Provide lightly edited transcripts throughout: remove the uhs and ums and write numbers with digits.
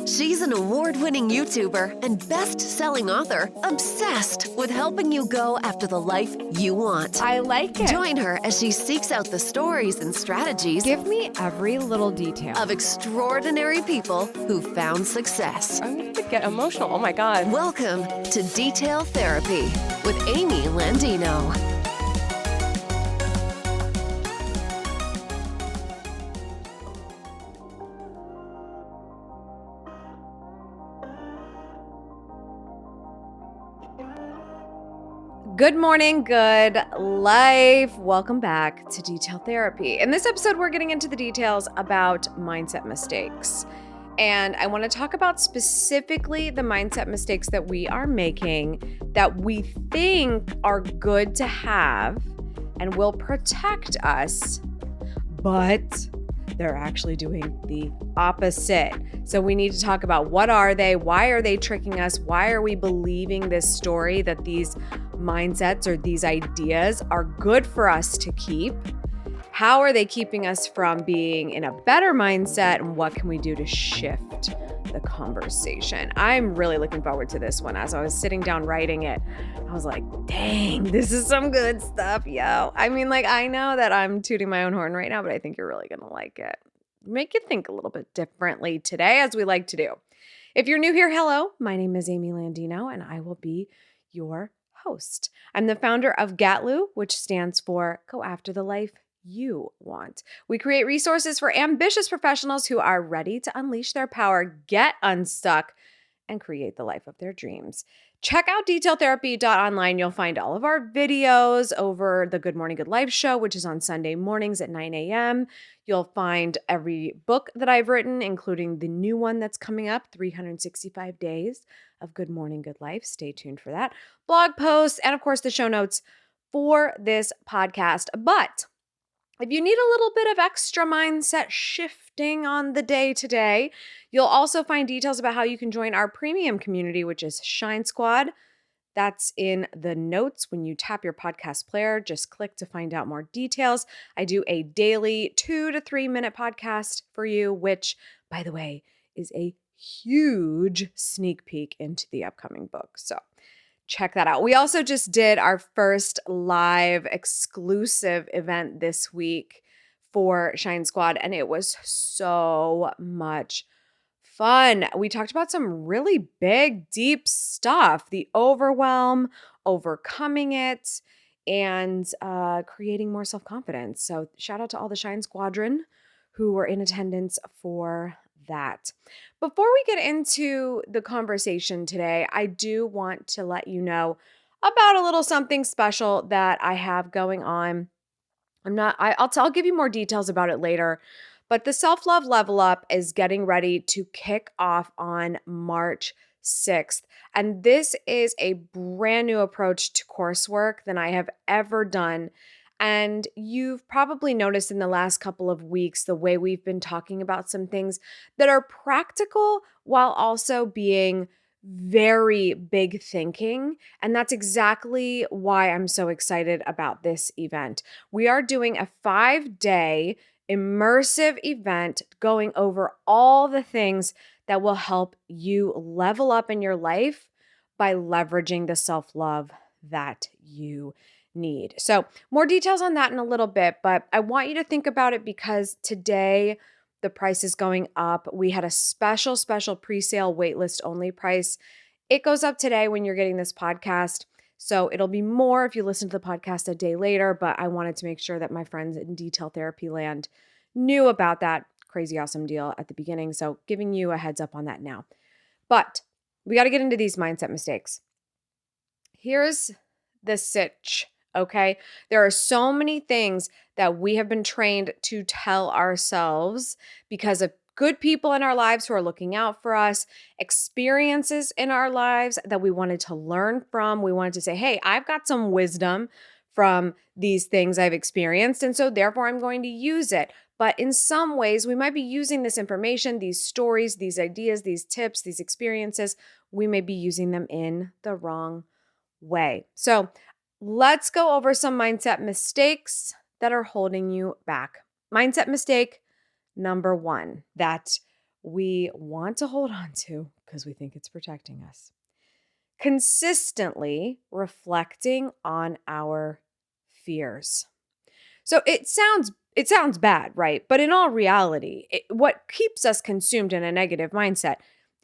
She's an award-winning YouTuber and best-selling author obsessed with helping you go after the life you want. I like it. Join her as she seeks out the stories and strategies Give me every little detail. of extraordinary people who found success. I'm going to get emotional. Oh my God. Welcome to Detail Therapy with Amy Landino. Good morning, good life. Welcome back to Detail Therapy. In this episode, we're getting into the details about mindset mistakes. And I want to talk about specifically the mindset mistakes that we are making that we think are good to have and will protect us, but they're actually doing the opposite. So we need to talk about what are they? Why are they tricking us? Why are we believing this story that these mindsets or these ideas are good for us to keep? How are they keeping us from being in a better mindset? And what can we do to shift the conversation? I'm really looking forward to this one. As I was sitting down writing it, I was like, dang, this is some good stuff, yo. I mean, like, I know that I'm tooting my own horn right now, but I think you're really going to like it. Make you think a little bit differently today, as we like to do. If you're new here, hello, my name is Amy Landino, and I will be your host. I'm the founder of GATLU, which stands for Go After the Life You Want. We create resources for ambitious professionals who are ready to unleash their power, get unstuck, and create the life of their dreams. Check out detailtherapy.online. You'll find all of our videos over the Good Morning Good Life show, which is on Sunday mornings at 9 a.m. You'll find every book that I've written, including the new one that's coming up, 365 Days of Good Morning Good Life. Stay tuned for that. Blog posts, and of course, the show notes for this podcast. But if you need a little bit of extra mindset shifting on the day today, you'll also find details about how you can join our premium community, which is Shine Squad. That's in the notes when you tap your podcast player. Just click to find out more details. I do a daily 2 to 3 minute podcast for you, which, by the way, is a huge sneak peek into the upcoming book. So check that out. We also just did our first live exclusive event this week for Shine Squad, and it was so much fun. We talked about some really big, deep stuff, the overwhelm, overcoming it, and creating more self-confidence. So shout out to all the Shine Squadron who were in attendance for that. Before we get into the conversation today, I do want to let you know about a little something special that I have going on. I'll give you more details about it later, but the Self-Love Level Up is getting ready to kick off on March 6th. And this is a brand new approach to coursework than I have ever done. And you've probably noticed in the last couple of weeks the way we've been talking about some things that are practical while also being very big thinking. And that's exactly why I'm so excited about this event. We are doing a 5-day immersive event going over all the things that will help you level up in your life by leveraging the self-love that you need. So more details on that in a little bit, but I want you to think about it because today the price is going up. We had a special pre-sale waitlist only price. It goes up today when you're getting this podcast. So it'll be more if you listen to the podcast a day later, but I wanted to make sure that my friends in Detail Therapy Land knew about that crazy awesome deal at the beginning. So giving you a heads up on that now. But we got to get into these mindset mistakes. Here's the sitch. Okay. There are so many things that we have been trained to tell ourselves because of good people in our lives who are looking out for us, experiences in our lives that we wanted to learn from. We wanted to say, hey, I've got some wisdom from these things I've experienced, and so therefore I'm going to use it. But in some ways, we might be using this information, these stories, these ideas, these tips, these experiences, we may be using them in the wrong way. So let's go over some mindset mistakes that are holding you back. Mindset mistake number one that we want to hold on to because we think it's protecting us. Consistently reflecting on our fears. So it sounds bad, right? But in all reality, what keeps us consumed in a negative mindset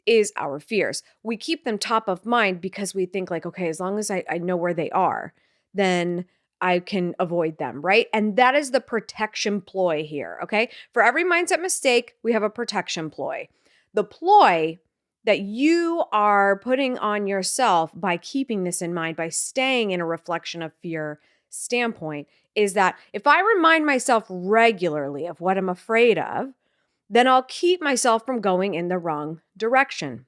is our fears. We keep them top of mind because we think like, okay, as long as I know where they are, then I can avoid them, right? And that is the protection ploy here, okay? For every mindset mistake, we have a protection ploy. The ploy that you are putting on yourself by keeping this in mind, by staying in a reflection of fear standpoint, is that if I remind myself regularly of what I'm afraid of, then I'll keep myself from going in the wrong direction.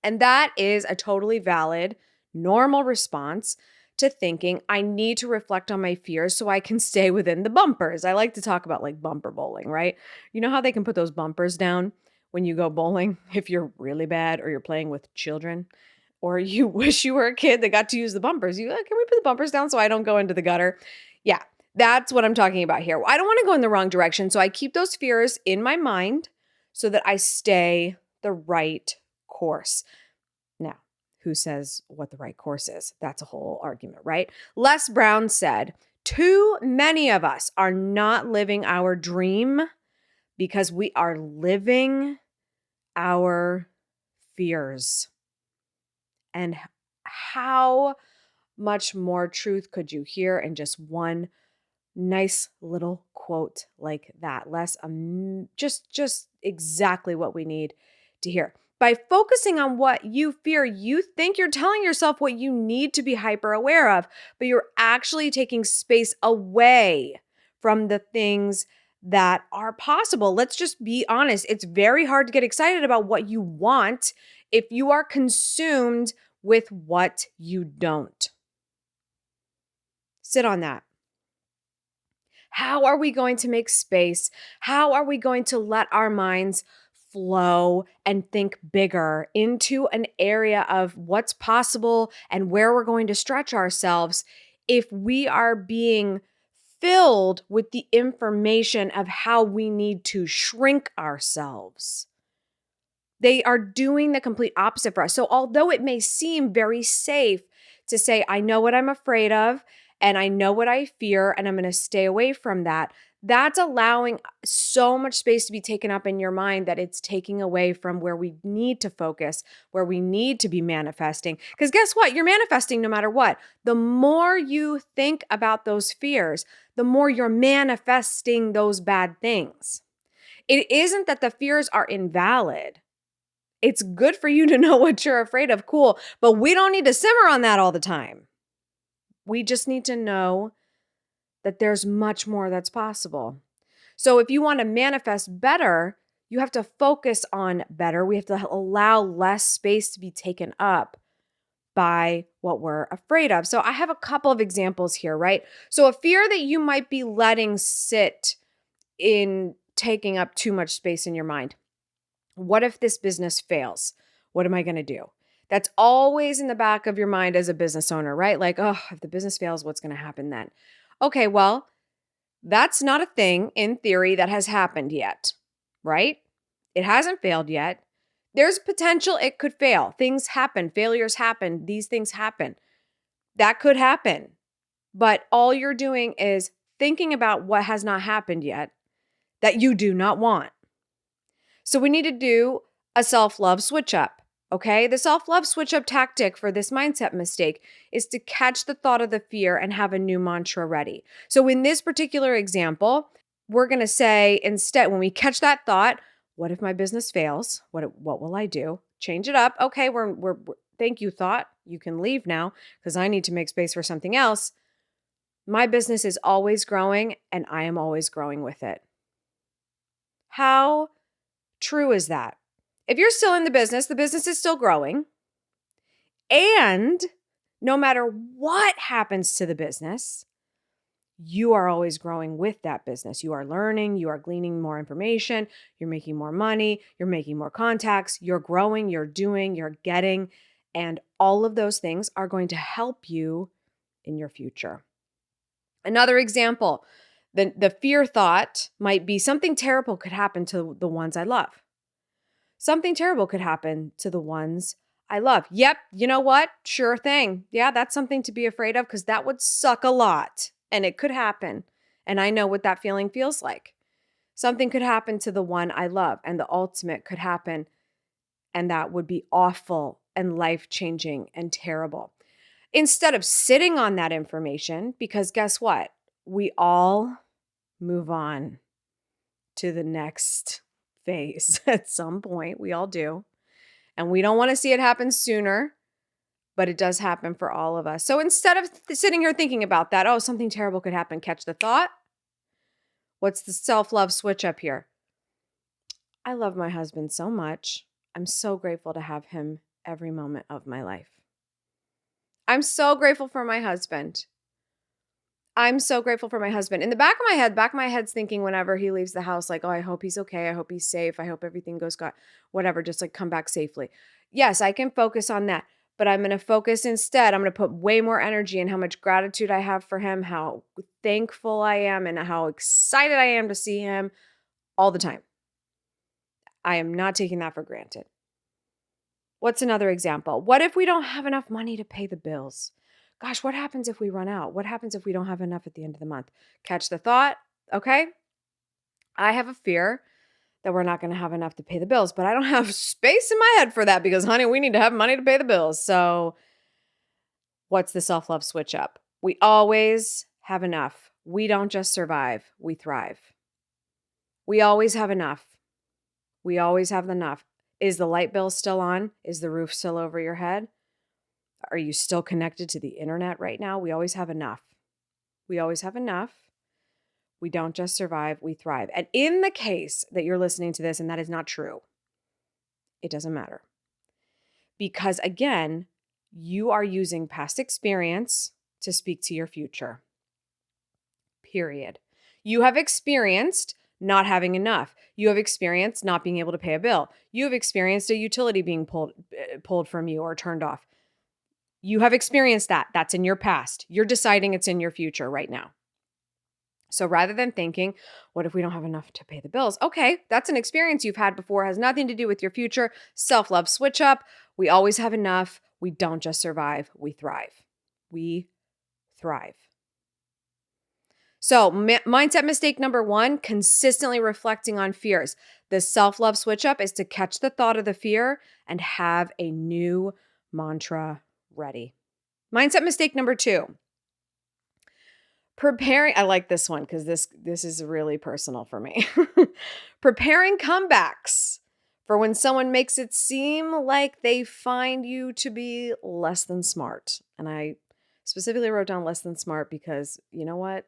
And that is a totally valid, normal response to thinking I need to reflect on my fears so I can stay within the bumpers. I like to talk about like bumper bowling, right? You know how they can put those bumpers down when you go bowling if you're really bad or you're playing with children? Or you wish you were a kid that got to use the bumpers. Can we put the bumpers down so I don't go into the gutter? Yeah, that's what I'm talking about here. I don't want to go in the wrong direction. So I keep those fears in my mind so that I stay the right course. Now, who says what the right course is? That's a whole argument, right? Les Brown said, too many of us are not living our dream because we are living our fears. And how much more truth could you hear in just one nice little quote like that? Less, just exactly what we need to hear. By focusing on what you fear, you think you're telling yourself what you need to be hyper aware of, but you're actually taking space away from the things that are possible. Let's just be honest. It's very hard to get excited about what you want if you are consumed with what you don't. Sit on that. How are we going to make space? How are we going to let our minds flow and think bigger into an area of what's possible and where we're going to stretch ourselves if we are being filled with the information of how we need to shrink ourselves? They are doing the complete opposite for us. So although it may seem very safe to say, I know what I'm afraid of and I know what I fear and I'm going to stay away from that, that's allowing so much space to be taken up in your mind that it's taking away from where we need to focus, where we need to be manifesting. Because guess what? You're manifesting no matter what. The more you think about those fears, the more you're manifesting those bad things. It isn't that the fears are invalid. It's good for you to know what you're afraid of, cool, but we don't need to simmer on that all the time. We just need to know that there's much more that's possible. So if you want to manifest better, you have to focus on better. We have to allow less space to be taken up by what we're afraid of. So I have a couple of examples here, right? So a fear that you might be letting sit in taking up too much space in your mind. What if this business fails? What am I going to do? That's always in the back of your mind as a business owner, right? Like, oh, if the business fails, what's going to happen then? Okay, well, that's not a thing in theory that has happened yet, right? It hasn't failed yet. There's potential it could fail. Things happen, failures happen, these things happen. That could happen. But all you're doing is thinking about what has not happened yet that you do not want. So we need to do a self-love switch up, okay? The self-love switch up tactic for this mindset mistake is to catch the thought of the fear and have a new mantra ready. So in this particular example, we're going to say instead, when we catch that thought, what if my business fails? What will I do? Change it up. Okay, we're thank you, thought. You can leave now because I need to make space for something else. My business is always growing and I am always growing with it. How true is that? If you're still in the business is still growing. And no matter what happens to the business, you are always growing with that business. You are learning, you are gleaning more information, you're making more money, you're making more contacts, you're growing, you're doing, you're getting, and all of those things are going to help you in your future. Another example, the fear thought might be something terrible could happen to the ones I love. Something terrible could happen to the ones I love. Yep, you know what? Sure thing. Yeah, that's something to be afraid of because that would suck a lot and it could happen. And I know what that feeling feels like. Something could happen to the one I love and the ultimate could happen, and that would be awful and life-changing and terrible. Instead of sitting on that information, because guess what? We all move on to the next phase at some point. We all do. And we don't want to see it happen sooner, but it does happen for all of us. So instead of sitting here thinking about that, oh, something terrible could happen, catch the thought. What's the self-love switch up here? I love my husband so much. I'm so grateful to have him every moment of my life. I'm so grateful for my husband. I'm so grateful for my husband. In the back of my head's thinking whenever he leaves the house, like, oh, I hope he's okay. I hope he's safe. I hope everything goes good. Whatever, just like come back safely. Yes, I can focus on that, but I'm going to focus instead. I'm going to put way more energy in how much gratitude I have for him, how thankful I am, and how excited I am to see him all the time. I am not taking that for granted. What's another example? What if we don't have enough money to pay the bills? Gosh, what happens if we run out? What happens if we don't have enough at the end of the month? Catch the thought, okay? I have a fear that we're not going to have enough to pay the bills, but I don't have space in my head for that because, honey, we need to have money to pay the bills. So what's the self-love switch up? We always have enough. We don't just survive, we thrive. We always have enough. We always have enough. Is the light bill still on? Is the roof still over your head? Are you still connected to the internet right now? We always have enough. We always have enough. We don't just survive, we thrive. And in the case that you're listening to this and that is not true, it doesn't matter. Because again, you are using past experience to speak to your future. Period. You have experienced not having enough. You have experienced not being able to pay a bill. You have experienced a utility being pulled from you or turned off. You have experienced that. That's in your past. You're deciding it's in your future right now. So rather than thinking, what if we don't have enough to pay the bills? Okay, that's an experience you've had before. It has nothing to do with your future. Self-love switch up. We always have enough. We don't just survive. We thrive. We thrive. So mindset mistake number 1, consistently reflecting on fears. The self-love switch up is to catch the thought of the fear and have a new mantra ready. Mindset mistake number 2. I like this one because this is really personal for me. Preparing comebacks for when someone makes it seem like they find you to be less than smart. And I specifically wrote down less than smart because you know what?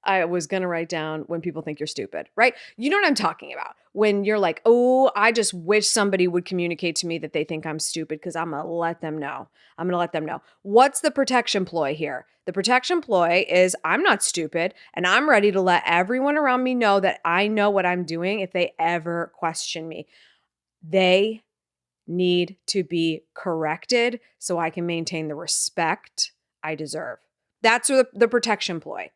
I was going to write down when people think you're stupid, right? You know what I'm talking about. When you're like, oh, I just wish somebody would communicate to me that they think I'm stupid because I'm going to let them know. I'm going to let them know. What's the protection ploy here? The protection ploy is I'm not stupid and I'm ready to let everyone around me know that I know what I'm doing if they ever question me. They need to be corrected so I can maintain the respect I deserve. That's the protection ploy.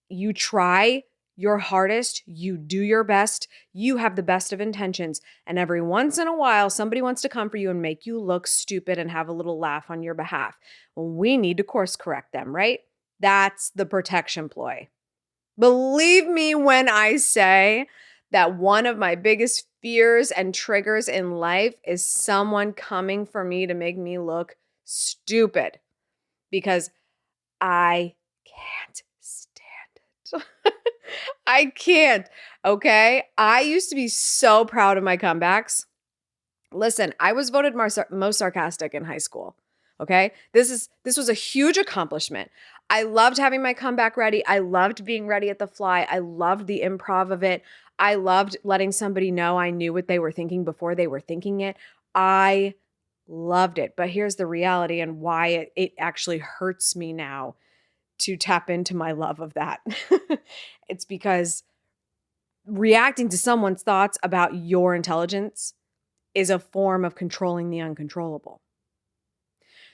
You try your hardest, you do your best, you have the best of intentions, and every once in a while, somebody wants to come for you and make you look stupid and have a little laugh on your behalf. Well, we need to course correct them, right? That's the protection ploy. Believe me when I say that one of my biggest fears and triggers in life is someone coming for me to make me look stupid because I can't stand it. I can't. Okay. I used to be so proud of my comebacks. Listen, I was voted most sarcastic in high school. Okay. This was a huge accomplishment. I loved having my comeback ready. I loved being ready at the fly. I loved the improv of it. I loved letting somebody know I knew what they were thinking before they were thinking it. I loved it. But here's the reality and why it actually hurts me now to tap into my love of that. It's because reacting to someone's thoughts about your intelligence is a form of controlling the uncontrollable.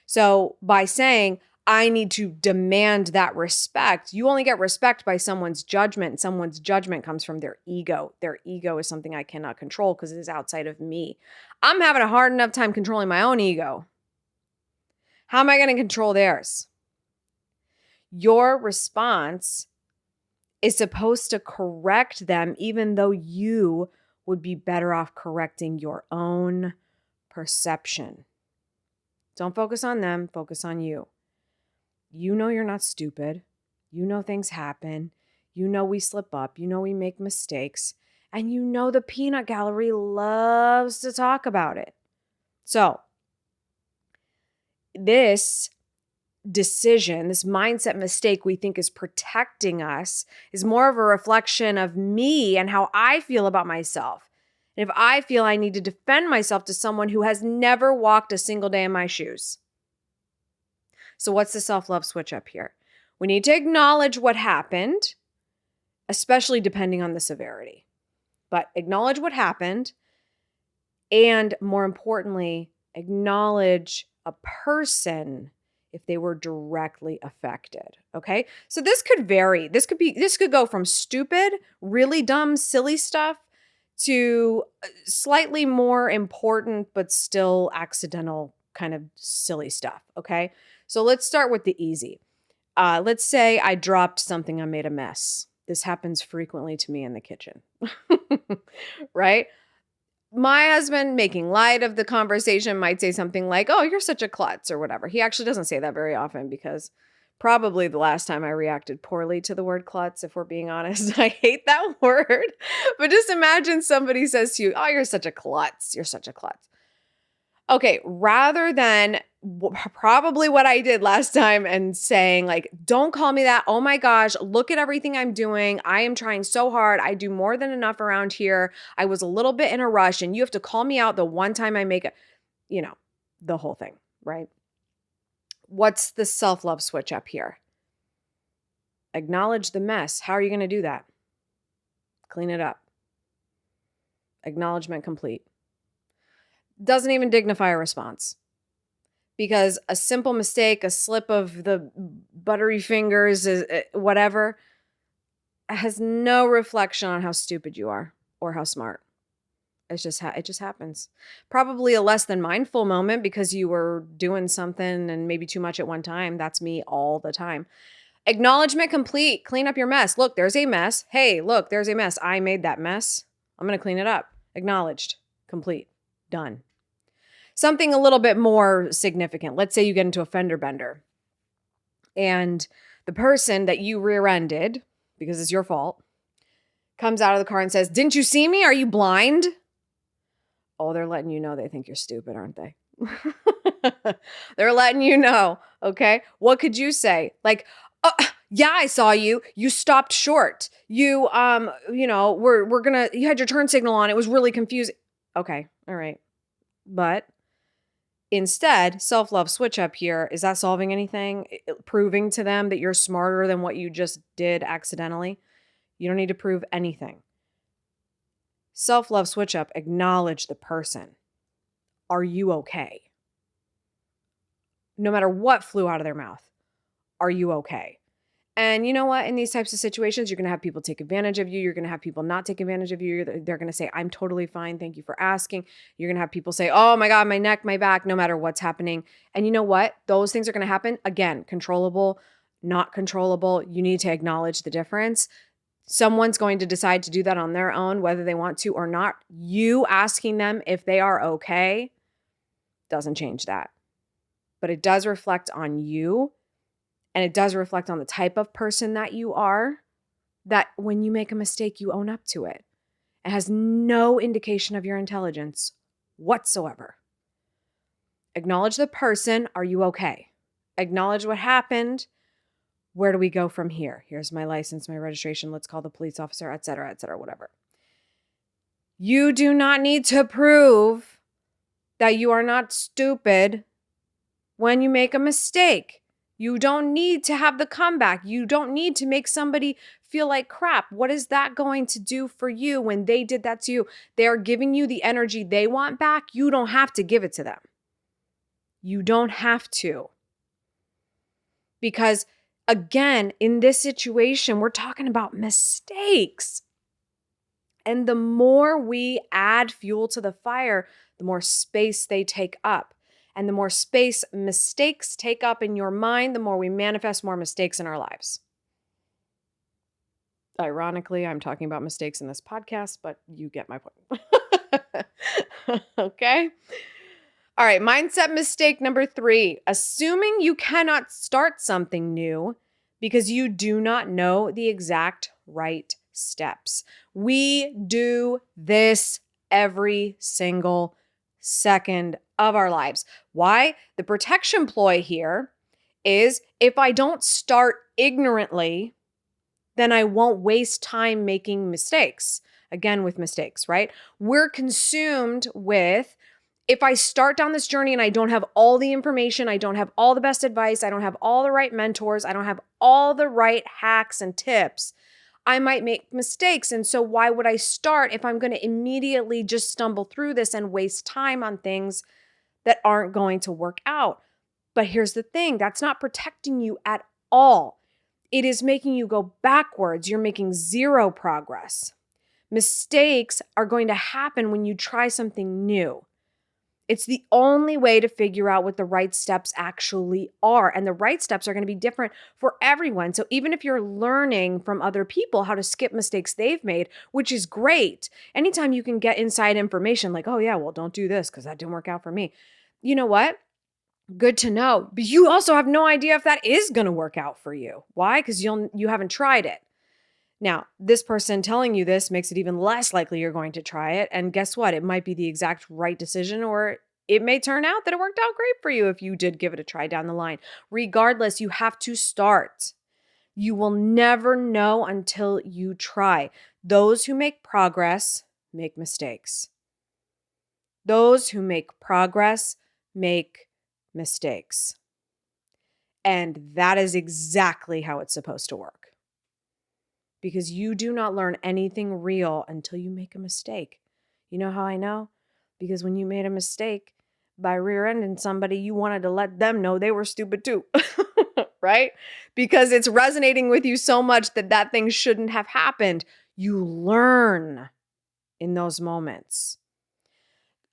So by saying, I need to demand that respect. You only get respect by someone's judgment. And someone's judgment comes from their ego. Their ego is something I cannot control because it is outside of me. I'm having a hard enough time controlling my own ego. How am I going to control theirs? Your response is supposed to correct them, even though you would be better off correcting your own perception. Don't focus on them, focus on you. You know you're not stupid. You know things happen. You know we slip up. You know we make mistakes. And you know the peanut gallery loves to talk about it. So, this decision, this mindset mistake we think is protecting us, is more of a reflection of me and how I feel about myself. And if I feel I need to defend myself to someone who has never walked a single day in my shoes. So what's the self-love switch up here? We need to acknowledge what happened, especially depending on the severity. But acknowledge what happened, and more importantly, acknowledge a person if they were directly affected. Okay? So this could vary. This could go from stupid, really dumb, silly stuff to slightly more important but still accidental kind of silly stuff. Okay? So let's start with the easy. Let's say I dropped something, I made a mess. This happens frequently to me in the kitchen, right? My husband, making light of the conversation, might say something like, "Oh, you're such a klutz," or whatever. He actually doesn't say that very often because probably the last time I reacted poorly to the word klutz, if we're being honest. I hate that word. But just imagine somebody says to you, "Oh, you're such a klutz. You're such a klutz." Okay, rather than probably what I did last time and saying like, "Don't call me that. Oh my gosh, look at everything I'm doing. I am trying so hard. I do more than enough around here. I was a little bit in a rush and you have to call me out the one time I make it," the whole thing, right? What's the self-love switch up here? Acknowledge the mess. How are you going to do that? Clean it up. Acknowledgement complete. Doesn't even dignify a response. Because a simple mistake, a slip of the buttery fingers, whatever, has no reflection on how stupid you are or how smart. It just happens. Probably a less than mindful moment because you were doing something and maybe too much at one time. That's me all the time. Acknowledgement complete. Clean up your mess. Look, there's a mess. Hey, look, there's a mess. I made that mess. I'm going to clean it up. Acknowledged. Complete. Done. Something a little bit more significant. Let's say you get into a fender bender and the person that you rear-ended, because it's your fault, comes out of the car and says, "Didn't you see me? Are you blind?" Oh, they're letting you know they think you're stupid, aren't they? They're letting you know, okay? What could you say? Like, "Yeah, I saw you. You stopped short. You you had your turn signal on. It was really confusing." Okay, all right. But instead, self-love switch up here, is that solving anything? Proving to them that you're smarter than what you just did accidentally? You don't need to prove anything. Self-love switch up, acknowledge the person. Are you okay? No matter what flew out of their mouth, are you okay? And you know what? In these types of situations, you're going to have people take advantage of you. You're going to have people not take advantage of you. They're going to say, "I'm totally fine. Thank you for asking." You're going to have people say, "Oh my God, my neck, my back," no matter what's happening. And you know what? Those things are going to happen. Again, controllable, not controllable. You need to acknowledge the difference. Someone's going to decide to do that on their own, whether they want to or not. You asking them if they are okay doesn't change that. But it does reflect on you. And it does reflect on the type of person that you are, that when you make a mistake, you own up to it. It has no indication of your intelligence whatsoever. Acknowledge the person. Are you okay? Acknowledge what happened. Where do we go from here? Here's my license, my registration. Let's call the police officer, et cetera, whatever. You do not need to prove that you are not stupid when you make a mistake. You don't need to have the comeback. You don't need to make somebody feel like crap. What is that going to do for you when they did that to you? They are giving you the energy they want back. You don't have to give it to them. You don't have to. Because again, in this situation, we're talking about mistakes. And the more we add fuel to the fire, the more space they take up. And the more space mistakes take up in your mind, the more we manifest more mistakes in our lives. Ironically, I'm talking about mistakes in this podcast, but you get my point. Okay? All right, mindset mistake number 3, assuming you cannot start something new because you do not know the exact right steps. We do this every single second of our lives. Why? The protection ploy here is if I don't start ignorantly, then I won't waste time making mistakes. Again, with mistakes, right? We're consumed with, if I start down this journey and I don't have all the information, I don't have all the best advice, I don't have all the right mentors, I don't have all the right hacks and tips, I might make mistakes. And so why would I start if I'm going to immediately just stumble through this and waste time on things that aren't going to work out? But here's the thing, that's not protecting you at all. It is making you go backwards. You're making zero progress. Mistakes are going to happen when you try something new. It's the only way to figure out what the right steps actually are. And the right steps are going to be different for everyone. So even if you're learning from other people how to skip mistakes they've made, which is great, anytime you can get inside information like, oh yeah, well, don't do this because that didn't work out for me. You know what? Good to know. But you also have no idea if that is going to work out for you. Why? Because you haven't tried it. Now, this person telling you this makes it even less likely you're going to try it. And guess what? It might be the exact right decision, or it may turn out that it worked out great for you if you did give it a try down the line. Regardless, you have to start. You will never know until you try. Those who make progress make mistakes. Those who make progress make mistakes. And that is exactly how it's supposed to work. Because you do not learn anything real until you make a mistake. You know how I know? Because when you made a mistake by rear-ending somebody, you wanted to let them know they were stupid too, right? Because it's resonating with you so much that that thing shouldn't have happened. You learn in those moments.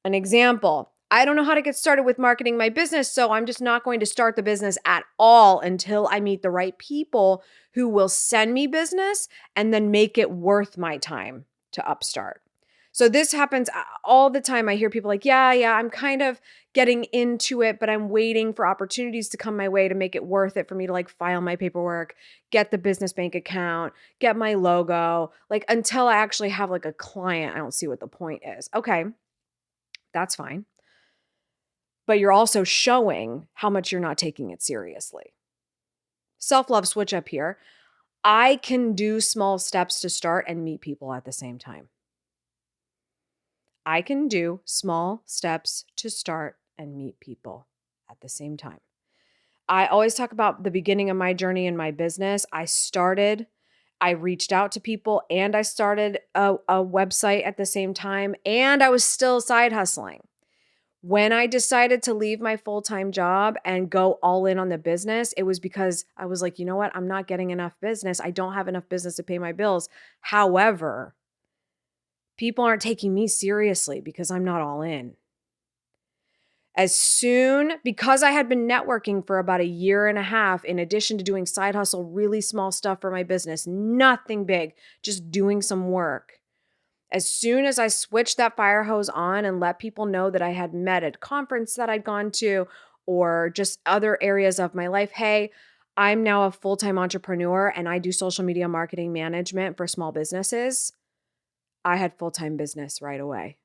An example, I don't know how to get started with marketing my business, so I'm just not going to start the business at all until I meet the right people who will send me business and then make it worth my time to upstart. So this happens all the time. I hear people like, yeah, I'm kind of getting into it, but I'm waiting for opportunities to come my way to make it worth it for me to like file my paperwork, get the business bank account, get my logo. Like until I actually have like a client, I don't see what the point is. Okay, that's fine. But you're also showing how much you're not taking it seriously. Self-love switch up here. I can do small steps to start and meet people at the same time. I can do small steps to start and meet people at the same time. I always talk about the beginning of my journey in my business. I reached out to people and I started a website at the same time, and I was still side hustling. When I decided to leave my full-time job and go all in on the business, it was because I was like, you know what? I'm not getting enough business. I don't have enough business to pay my bills. However, people aren't taking me seriously because I'm not all in. Because I had been networking for about a year and a half, in addition to doing side hustle, really small stuff for my business, nothing big, just doing some work. As soon as I switched that fire hose on and let people know that I had met at a conference that I'd gone to or just other areas of my life, hey, I'm now a full-time entrepreneur and I do social media marketing management for small businesses, I had full-time business right away.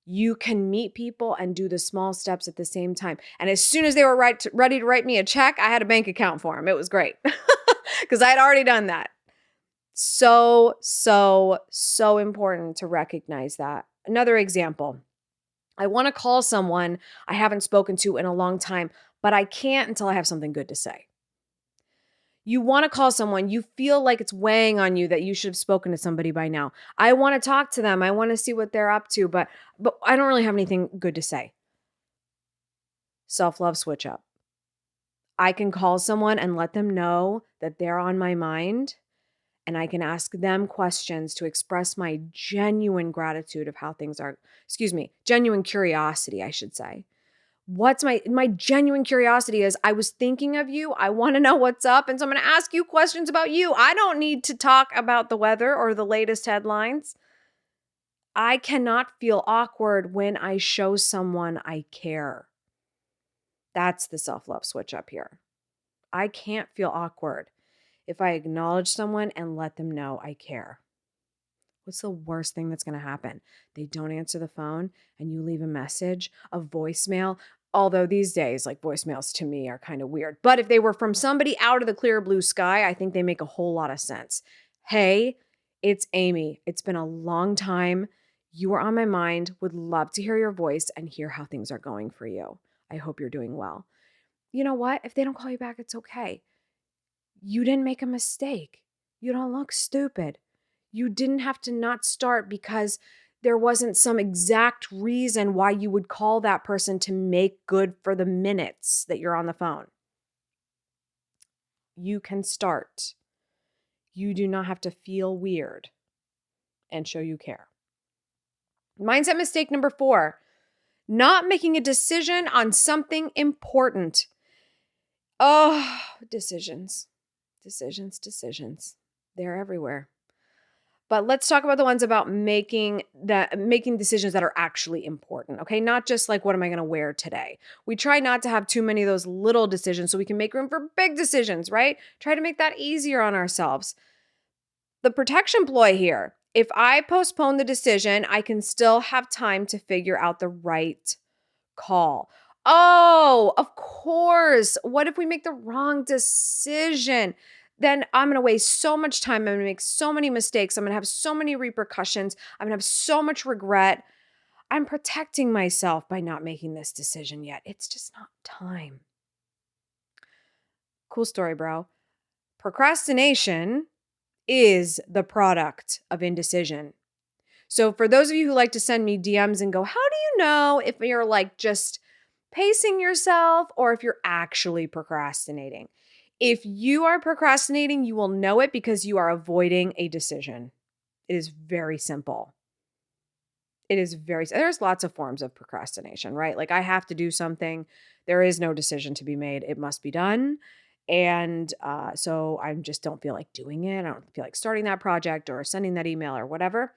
You can meet people and do the small steps at the same time. And as soon as they were ready to write me a check, I had a bank account for them. It was great because I had already done that. So important to recognize that. Another example, I want to call someone I haven't spoken to in a long time, but I can't until I have something good to say. You want to call someone, you feel like it's weighing on you that you should have spoken to somebody by now. I want to talk to them. I want to see what they're up to, but I don't really have anything good to say. Self-love switch up. I can call someone and let them know that they're on my mind, and I can ask them questions to express my genuine gratitude of how things are, genuine curiosity, I should say. What's my genuine curiosity is I was thinking of you. I want to know what's up. And so I'm going to ask you questions about you. I don't need to talk about the weather or the latest headlines. I cannot feel awkward when I show someone I care. That's the self-love switch up here. I can't feel awkward if I acknowledge someone and let them know I care. What's the worst thing that's going to happen? They don't answer the phone and you leave a message, a voicemail. Although these days, like voicemails to me are kind of weird. But if they were from somebody out of the clear blue sky, I think they make a whole lot of sense. Hey, it's Amy. It's been a long time. You were on my mind. Would love to hear your voice and hear how things are going for you. I hope you're doing well. You know what? If they don't call you back, it's okay. You didn't make a mistake. You don't look stupid. You didn't have to not start because there wasn't some exact reason why you would call that person to make good for the minutes that you're on the phone. You can start. You do not have to feel weird and show you care. Mindset mistake number 4, not making a decision on something important. Oh, decisions. They're everywhere. But let's talk about the ones about making decisions that are actually important, okay? Not just like, what am I going to wear today? We try not to have too many of those little decisions so we can make room for big decisions, right? Try to make that easier on ourselves. The protection ploy here. If I postpone the decision, I can still have time to figure out the right call. Oh, of course. What if we make the wrong decision? Then I'm going to waste so much time. I'm going to make so many mistakes. I'm going to have so many repercussions. I'm going to have so much regret. I'm protecting myself by not making this decision yet. It's just not time. Cool story, bro. Procrastination is the product of indecision. So for those of you who like to send me DMs and go, how do you know if you're like just pacing yourself or if you're actually procrastinating? If you are procrastinating, you will know it because you are avoiding a decision. It is very simple. There's lots of forms of procrastination, right? Like I have to do something. There is no decision to be made. It must be done. And so I just don't feel like doing it. I don't feel like starting that project or sending that email or whatever.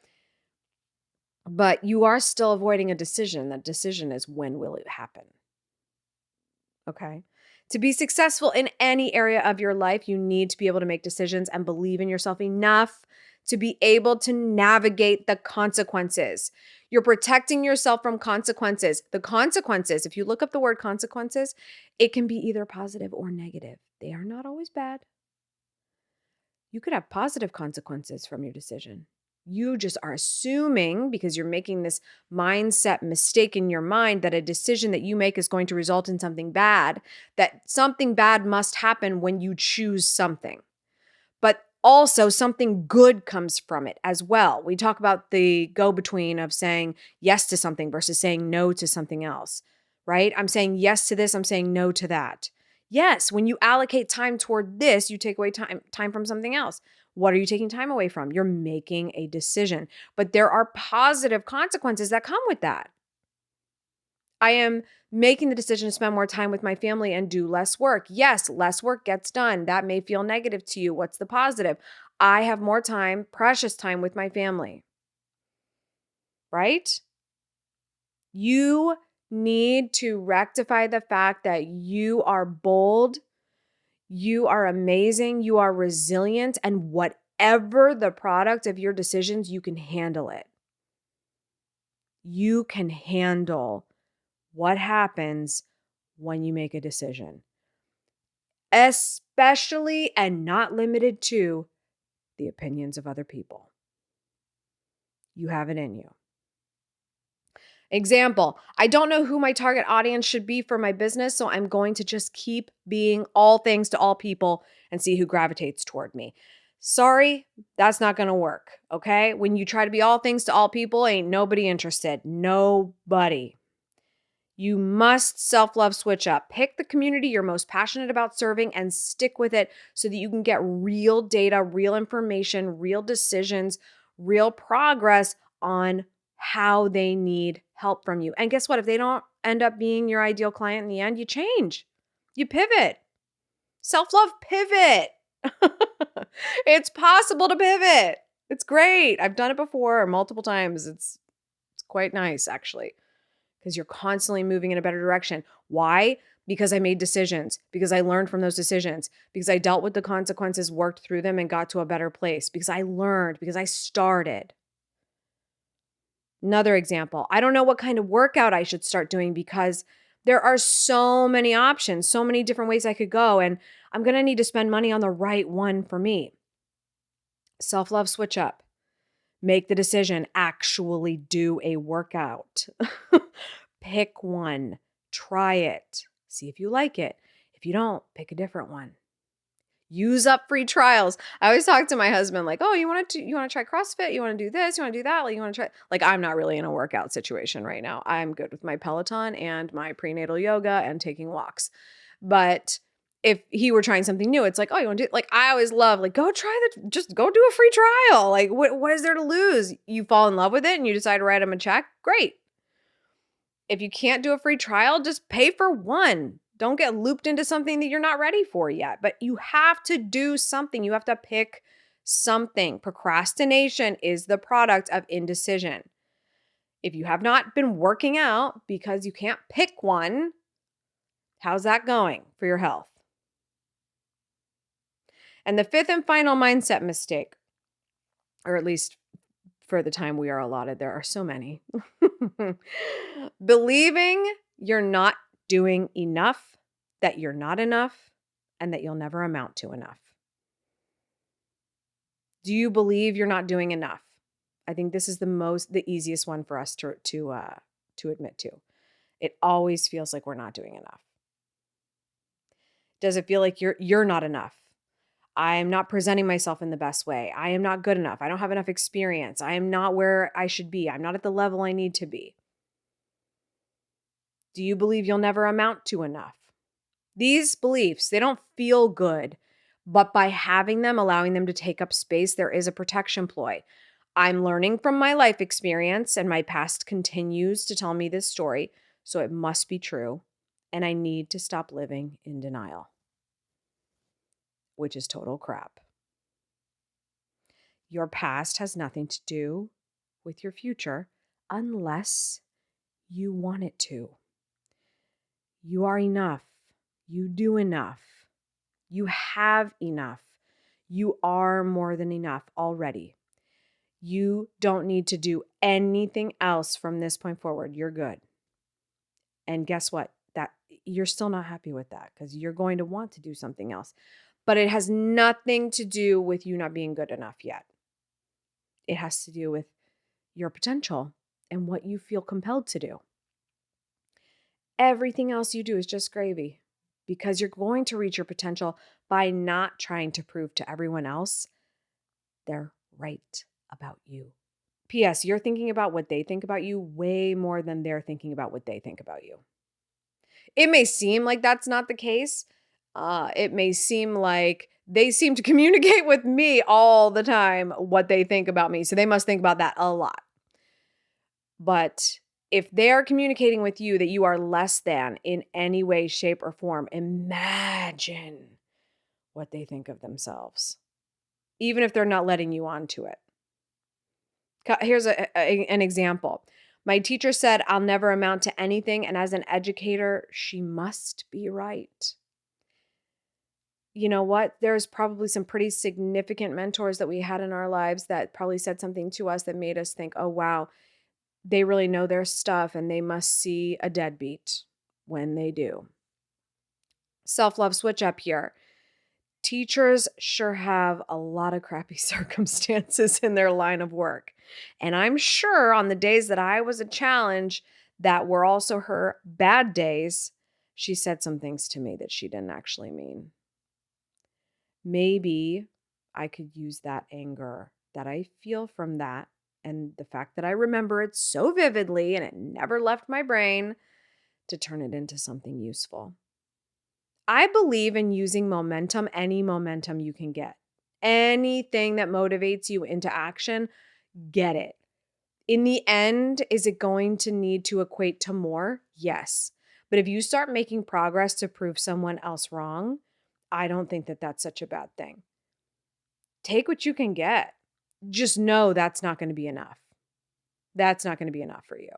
But you are still avoiding a decision. That decision is, when will it happen? Okay. To be successful in any area of your life, you need to be able to make decisions and believe in yourself enough to be able to navigate the consequences. You're protecting yourself from consequences. The consequences, if you look up the word consequences, it can be either positive or negative. They are not always bad. You could have positive consequences from your decision. You just are assuming, because you're making this mindset mistake in your mind, that a decision that you make is going to result in something bad, that something bad must happen when you choose something. But also something good comes from it as well. We talk about the go-between of saying yes to something versus saying no to something else, right? I'm saying yes to this, I'm saying no to that. Yes, when you allocate time toward this, you take away time from something else. What are you taking time away from? You're making a decision. But there are positive consequences that come with that. I am making the decision to spend more time with my family and do less work. Yes, less work gets done. That may feel negative to you. What's the positive? I have more time, precious time with my family. Right? You need to rectify the fact that you are bold, you are amazing, you are resilient, and whatever the product of your decisions, you can handle it. You can handle what happens when you make a decision, especially and not limited to the opinions of other people. You have it in you. Example, I don't know who my target audience should be for my business, so I'm going to just keep being all things to all people and see who gravitates toward me. Sorry, that's not going to work, okay? When you try to be all things to all people, ain't nobody interested. Nobody. You must self-love switch up. Pick the community you're most passionate about serving and stick with it so that you can get real data, real information, real decisions, real progress on how they need help from you. And guess what? If they don't end up being your ideal client in the end, you change. You pivot. Self-love pivot. It's possible to pivot. It's great. I've done it before multiple times. It's quite nice, actually, because you're constantly moving in a better direction. Why? Because I made decisions, because I learned from those decisions, because I dealt with the consequences, worked through them, and got to a better place, because I learned, because I started. Another example, I don't know what kind of workout I should start doing because there are so many options, so many different ways I could go, and I'm going to need to spend money on the right one for me. Self-love switch up. Make the decision, actually do a workout. Pick one, try it, see if you like it. If you don't, pick a different one. Use up free trials. I always talk to my husband like, "Oh, you want to try CrossFit? You want to do this? You want to do that? Like you want to try?" Like I'm not really in a workout situation right now. I'm good with my Peloton and my prenatal yoga and taking walks. But if he were trying something new, it's like, "Oh, you want to do?" Like I always love like just go do a free trial. Like what is there to lose? You fall in love with it and you decide to write him a check. Great. If you can't do a free trial, just pay for one. Don't get looped into something that you're not ready for yet. But you have to do something. You have to pick something. Procrastination is the product of indecision. If you have not been working out because you can't pick one, how's that going for your health? And the fifth and final mindset mistake, or at least for the time we are allotted, there are so many. Believing you're not doing enough, that you're not enough, and that you'll never amount to enough. Do you believe you're not doing enough? I think this is the easiest one for us to admit to. It always feels like we're not doing enough. Does it feel like you're not enough? I am not presenting myself in the best way. I am not good enough. I don't have enough experience. I am not where I should be. I'm not at the level I need to be. Do you believe you'll never amount to enough? These beliefs, they don't feel good, but by having them, allowing them to take up space, there is a protection ploy. I'm learning from my life experience, and my past continues to tell me this story, so it must be true, and I need to stop living in denial, which is total crap. Your past has nothing to do with your future unless you want it to. You are enough. You do enough. You have enough. You are more than enough already. You don't need to do anything else from this point forward. You're good. And guess what? That you're still not happy with that because you're going to want to do something else. But it has nothing to do with you not being good enough yet. It has to do with your potential and what you feel compelled to do. Everything else you do is just gravy because you're going to reach your potential by not trying to prove to everyone else they're right about you. P.S. You're thinking about what they think about you way more than they're thinking about what they think about you. It may seem like that's not the case. It may seem like they seem to communicate with me all the time what they think about me. So they must think about that a lot. But if they are communicating with you that you are less than in any way, shape, or form, imagine what they think of themselves, even if they're not letting you onto it. Here's an example. My teacher said, I'll never amount to anything. And as an educator, she must be right. You know what? There's probably some pretty significant mentors that we had in our lives that probably said something to us that made us think, oh, wow, they really know their stuff and they must see a deadbeat when they do. Self-love switch up here. Teachers sure have a lot of crappy circumstances in their line of work. And I'm sure on the days that I was a challenge that were also her bad days, she said some things to me that she didn't actually mean. Maybe I could use that anger that I feel from that and the fact that I remember it so vividly and it never left my brain to turn it into something useful. I believe in using momentum, any momentum you can get. Anything that motivates you into action, get it. In the end, is it going to need to equate to more? Yes. But if you start making progress to prove someone else wrong, I don't think that that's such a bad thing. Take what you can get. Just know that's not going to be enough. That's not going to be enough for you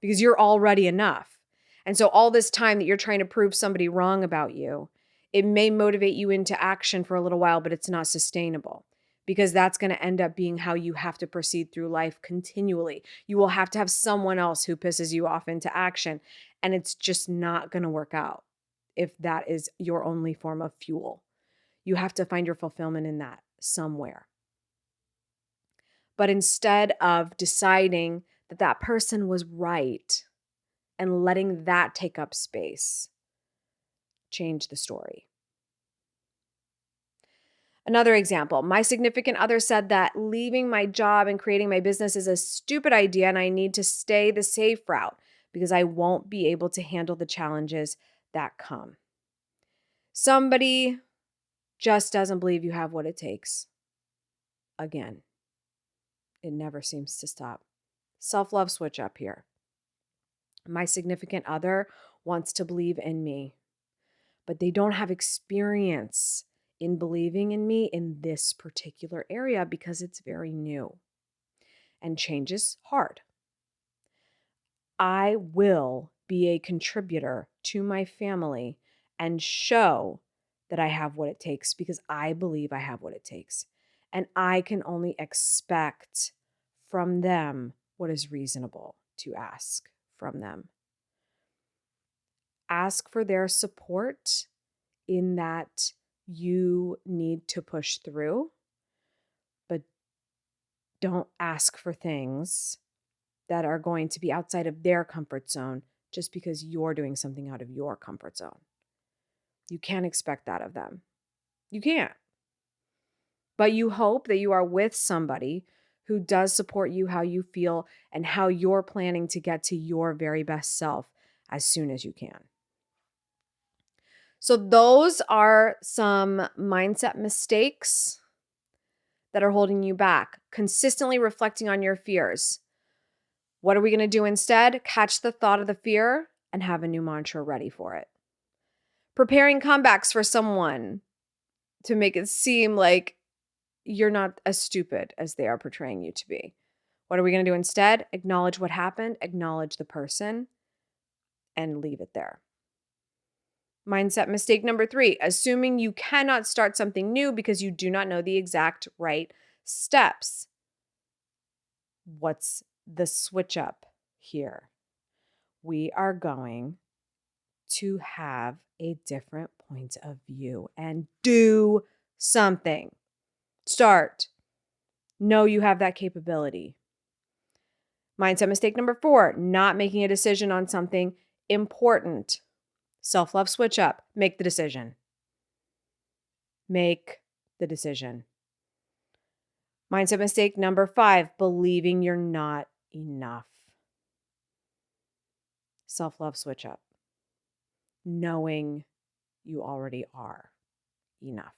because you're already enough. And so all this time that you're trying to prove somebody wrong about you, it may motivate you into action for a little while, but it's not sustainable because that's going to end up being how you have to proceed through life continually. You will have to have someone else who pisses you off into action, and it's just not going to work out if that is your only form of fuel. You have to find your fulfillment in that somewhere. But instead of deciding that that person was right and letting that take up space, change the story. Another example, my significant other said that leaving my job and creating my business is a stupid idea and I need to stay the safe route because I won't be able to handle the challenges that come. Somebody just doesn't believe you have what it takes. Again, it never seems to stop. Self-love switch up here. My significant other wants to believe in me, but they don't have experience in believing in me in this particular area because it's very new and change is hard. I will be a contributor to my family and show that I have what it takes because I believe I have what it takes. And I can only expect from them what is reasonable to ask from them. Ask for their support in that you need to push through, but don't ask for things that are going to be outside of their comfort zone just because you're doing something out of your comfort zone. You can't expect that of them. You can't. But you hope that you are with somebody who does support you how you feel and how you're planning to get to your very best self as soon as you can. So those are some mindset mistakes that are holding you back. Consistently reflecting on your fears. What are we going to do instead? Catch the thought of the fear and have a new mantra ready for it. Preparing comebacks for someone to make it seem like you're not as stupid as they are portraying you to be. What are we going to do instead? Acknowledge what happened, acknowledge the person, and leave it there. Mindset mistake number 3, assuming you cannot start something new because you do not know the exact right steps. What's the switch up here? We are going to have a different point of view and do something. Start. Know you have that capability. Mindset mistake number 4, not making a decision on something important. Self-love switch up. Make the decision. Make the decision. Mindset mistake number 5, believing you're not enough. Self-love switch up. Knowing you already are enough.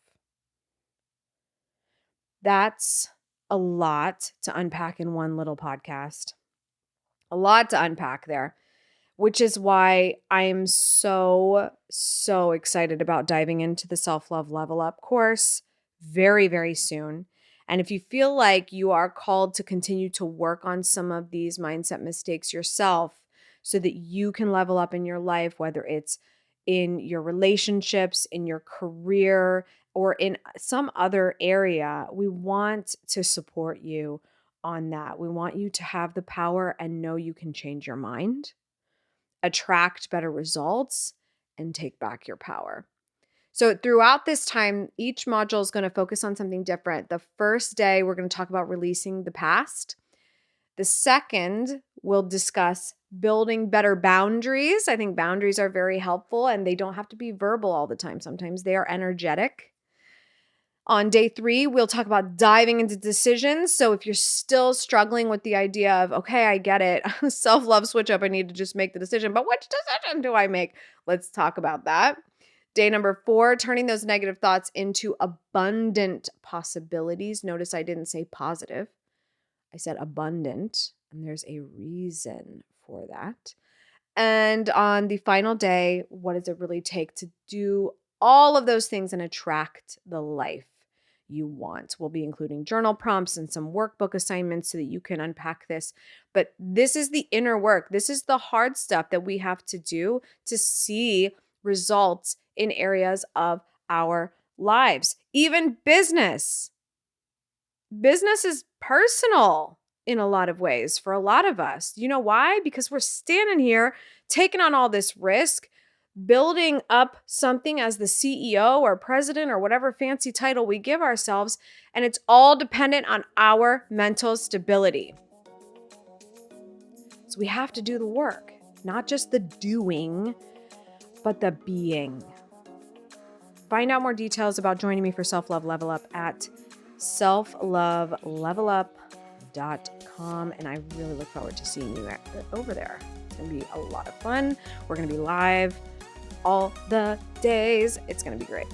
That's a lot to unpack in one little podcast. A lot to unpack there, which is why I am so excited about diving into the Self-Love Level Up course very, very soon. And if you feel like you are called to continue to work on some of these mindset mistakes yourself so that you can level up in your life, whether it's in your relationships, in your career, or in some other area, we want to support you on that. We want you to have the power and know you can change your mind, attract better results, and take back your power. So throughout this time, each module is going to focus on something different. The first day, we're going to talk about releasing the past. The second, we'll discuss building better boundaries. I think boundaries are very helpful and they don't have to be verbal all the time. Sometimes they are energetic. On day 3, we'll talk about diving into decisions. So if you're still struggling with the idea of, okay, I get it, self-love switch up, I need to just make the decision, but which decision do I make? Let's talk about that. Day number 4, turning those negative thoughts into abundant possibilities. Notice I didn't say positive. I said abundant, and there's a reason for that. And on the final day, what does it really take to do all of those things and attract the life you want? We'll be including journal prompts and some workbook assignments so that you can unpack this. But this is the inner work. This is the hard stuff that we have to do to see results in areas of our lives. Even business. Business is personal in a lot of ways for a lot of us. You know why? Because we're standing here taking on all this risk, building up something as the CEO or president or whatever fancy title we give ourselves, and it's all dependent on our mental stability. So we have to do the work, not just the doing, but the being. Find out more details about joining me for Self-Love Level Up at selflovelevelup.com, and I really look forward to seeing you over there. It's going to be a lot of fun. We're going to be live all the days. It's going to be great.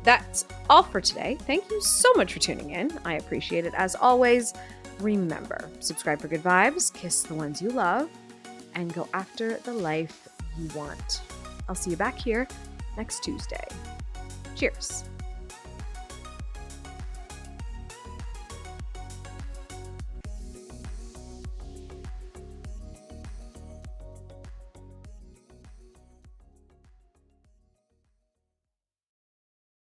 That's all for today. Thank you so much for tuning in. I appreciate it. As always, remember, subscribe for good vibes, kiss the ones you love, and go after the life you want. I'll see you back here next Tuesday. Cheers.